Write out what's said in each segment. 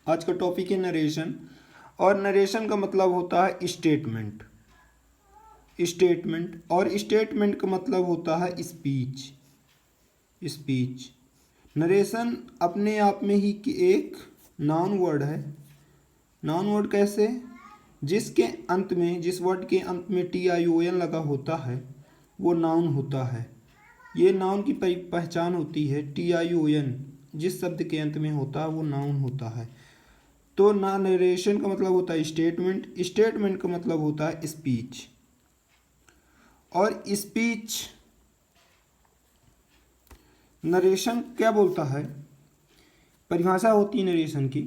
आज का टॉपिक है नरेशन। और नरेशन का मतलब होता है स्टेटमेंट। और स्टेटमेंट का मतलब होता है स्पीच। नरेशन अपने आप में ही कि एक नाउन वर्ड है। नाउन वर्ड कैसे? जिस वर्ड के अंत में TION लगा होता है वो नाउन होता है। ये नाउन की पहचान होती है। TION जिस शब्द के अंत में होता है वो नाउन होता है। तो ना नरेशन का मतलब होता है स्टेटमेंट का मतलब होता है स्पीच। और स्पीच नरेशन क्या बोलता है? परिभाषा होती है नरेशन की।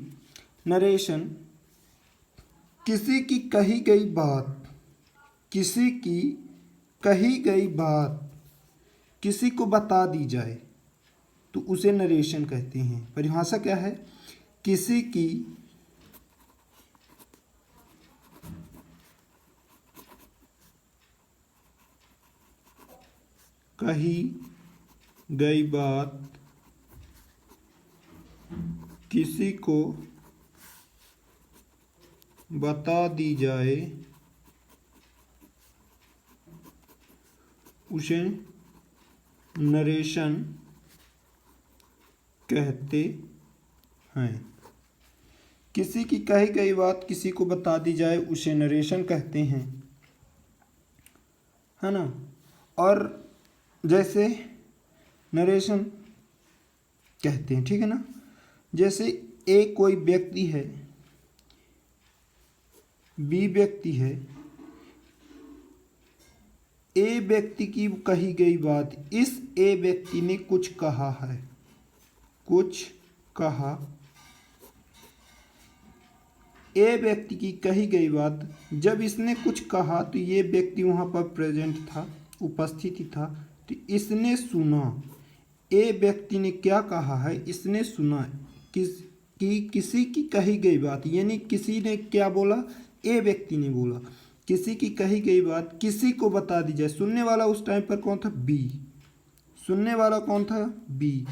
नरेशन किसी की कही गई बात किसी को बता दी जाए तो उसे नरेशन कहते हैं। परिभाषा क्या है? किसी की कही गई बात किसी को बता दी जाए उसे नरेशन कहते हैं। किसी की कही गई बात किसी को बता दी जाए उसे नरेशन कहते हैं, है ना। और जैसे नरेशन कहते हैं, ठीक है ना। जैसे एक कोई व्यक्ति है, बी व्यक्ति है, ए व्यक्ति की कही गई बात, इस ए व्यक्ति ने कुछ कहा है, ए व्यक्ति की कही गई बात, जब इसने कुछ कहा तो ये व्यक्ति वहाँ पर प्रेजेंट था, उपस्थित था, तो इसने सुना। ए व्यक्ति ने क्या कहा है? इसने सुना। किसी की कही गई बात, यानी किसी ने क्या बोला? ए व्यक्ति ने बोला। किसी की कही गई बात किसी को बता दी जाए। सुनने वाला उस टाइम पर कौन था? बी। सुनने वाला कौन था? बी।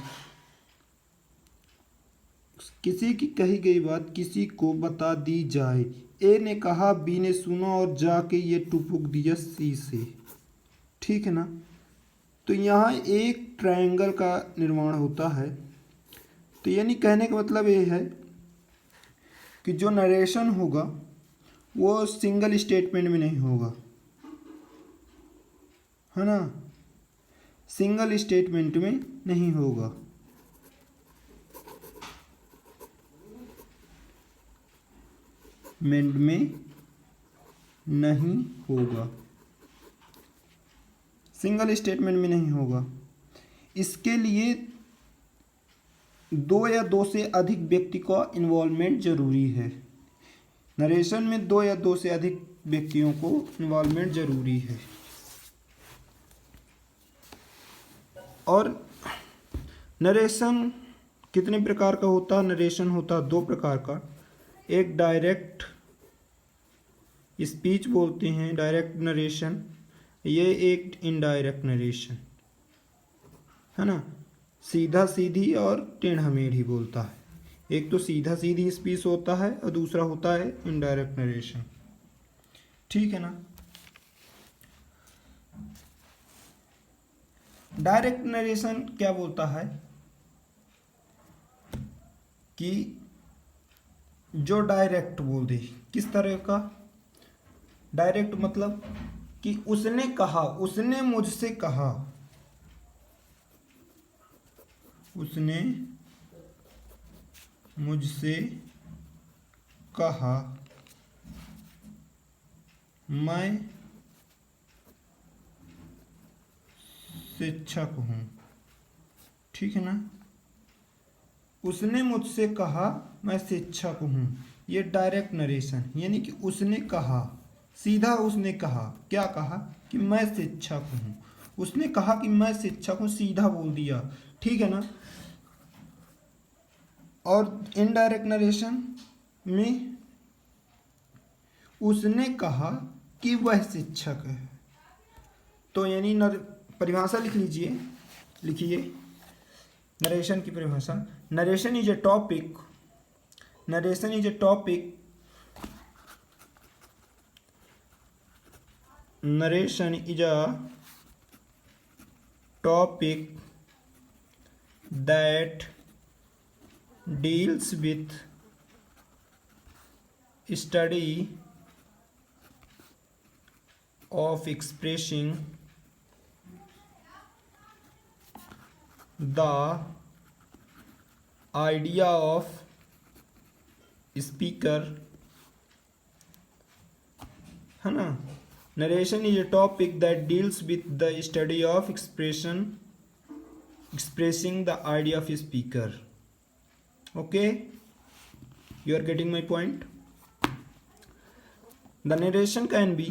किसी की कही गई बात किसी को बता दी जाए। ए ने कहा, बी ने सुना और जाके ये टुपुक दिया सी से, ठीक है ना। तो यहाँ एक ट्रायंगल का निर्माण होता है। तो यानी कहने का मतलब ये है कि जो नरेशन होगा वो सिंगल स्टेटमेंट में नहीं होगा, है ना। सिंगल स्टेटमेंट में नहीं होगा। में नहीं होगा, सिंगल स्टेटमेंट में नहीं होगा। इसके लिए दो या दो से अधिक व्यक्ति का इन्वॉल्वमेंट जरूरी है। नरेशन में दो या दो से अधिक व्यक्तियों को इन्वॉल्वमेंट जरूरी है। और नरेशन कितने प्रकार का होता है? नरेशन होता है दो प्रकार का। एक डायरेक्ट स्पीच बोलते हैं, डायरेक्ट नरेशन। ये एक इनडायरेक्ट नरेशन, है ना। सीधा सीधी और टेढ़ा मेढ़ी बोलता है। एक तो सीधा सीधी स्पीच होता है और दूसरा होता है इनडायरेक्ट नरेशन, ठीक है ना। डायरेक्ट नरेशन क्या बोलता है कि जो डायरेक्ट बोल दे। किस तरह का डायरेक्ट? मतलब कि उसने कहा, उसने मुझसे कहा, उसने मुझसे कहा, मैं शिक्षक हूँ, ठीक है ना। उसने मुझसे कहा मैं शिक्षक हूँ, ये डायरेक्ट नरेशन। यानी कि उसने कहा, सीधा उसने कहा, क्या कहा? कि मैं शिक्षक हूँ। उसने कहा कि मैं शिक्षक हूँ, सीधा बोल दिया, ठीक है ना। और इनडायरेक्ट नरेशन में उसने कहा कि वह शिक्षक है। तो यानी परिभाषा लिख लीजिए, लिखिए नरेशन की परिभाषा। Narration is a topic narration is a topic narration is a topic that deals with study of expressing the idea of speaker, है ना। Narration is a topic that deals with the study of expressing the idea of speaker. Okay, you are getting my point. The narration can be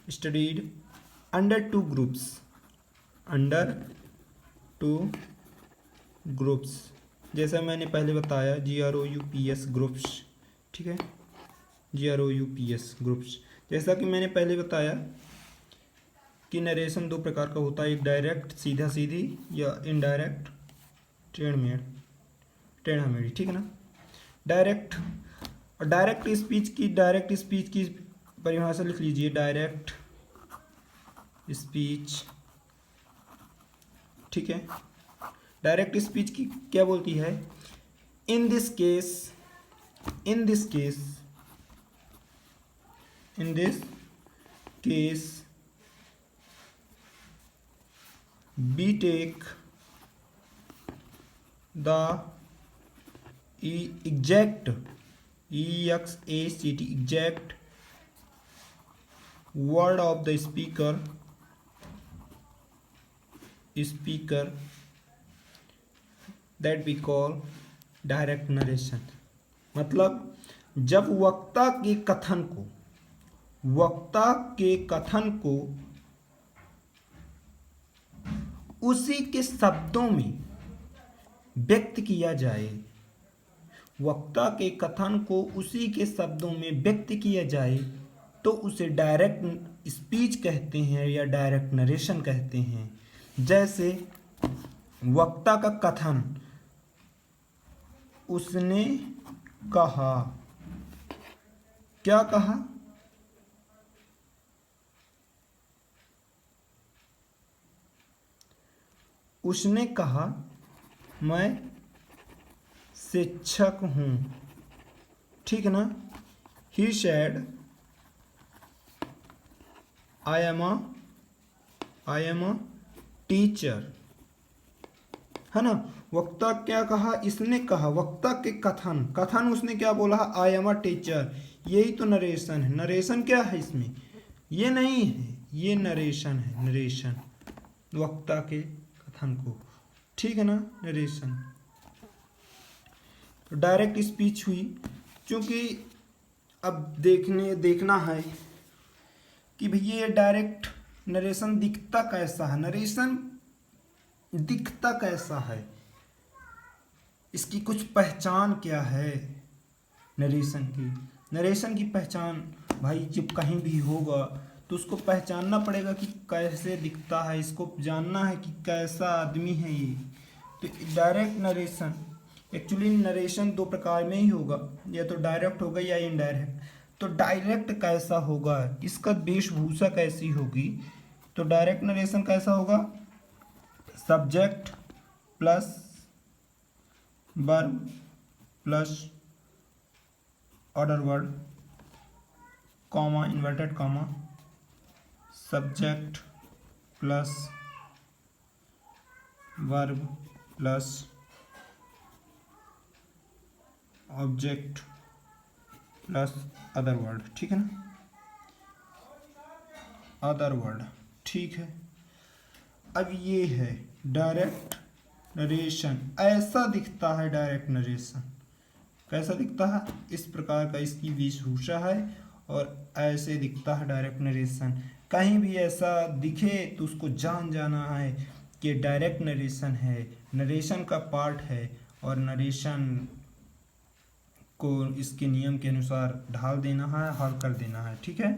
studied under two groups, जैसा मैंने पहले बताया, GROUPS groups, ठीक है, GROUPS groups. जैसा कि मैंने पहले बताया कि नरेशन दो प्रकार का होता है, एक डायरेक्ट सीधा सीधी या इनडायरेक्ट टेढ़ा मेढ़ी, ठीक है ना। डायरेक्ट स्पीच की परिभाषा लिख लीजिए। डायरेक्ट स्पीच, ठीक है। डायरेक्ट स्पीच की क्या बोलती है? In this case we take the exact word of the speaker that we call direct narration। मतलब जब वक्ता के कथन को उसी के शब्दों में व्यक्त किया जाए, वक्ता के कथन को उसी के शब्दों में व्यक्त किया जाए तो उसे डायरेक्ट स्पीच कहते हैं या डायरेक्ट नरेशन कहते हैं। जैसे वक्ता का कथन, उसने कहा, क्या कहा? उसने कहा मैं शिक्षक हूँ, ठीक है ना। He said I am a teacher, है ना। वक्ता क्या कहा? इसने कहा। वक्ता के कथन उसने क्या बोला? I am a teacher. यही तो नरेशन है। नरेशन क्या है इसमें? ये नहीं है, ये नरेशन है। नरेशन वक्ता के कथन को, ठीक है ना, नरेशन। तो डायरेक्ट स्पीच हुई, क्योंकि अब देखना है कि भैया ये डायरेक्ट नरेशन दिखता कैसा है, नरेशन दिखता कैसा है, इसकी कुछ पहचान क्या है नरेशन की पहचान भाई जब कहीं भी होगा तो उसको पहचानना पड़ेगा कि कैसे दिखता है, इसको जानना है कि कैसा आदमी है ये। तो डायरेक्ट नरेशन, एक्चुअली नरेशन दो प्रकार में ही होगा, या तो डायरेक्ट होगा या इनडायरेक्ट। तो डायरेक्ट कैसा होगा, इसका वेशभूषा कैसी होगी? तो डायरेक्ट नरेशन कैसा होगा? Subject plus verb plus order word, comma, inverted comma, subject plus verb plus object plus other word, ठीक है ना, अदर वर्ड, ठीक है। अब ये है डायरेक्ट नरेशन, ऐसा दिखता है डायरेक्ट नरेशन। कैसा दिखता है? इस प्रकार का इसकी वेशभूषा है और ऐसे दिखता है डायरेक्ट नरेशन। कहीं भी ऐसा दिखे तो उसको जान जाना है कि डायरेक्ट नरेशन है, नरेशन का पार्ट है और नरेशन को इसके नियम के अनुसार ढाल देना है, हल कर देना है, ठीक है।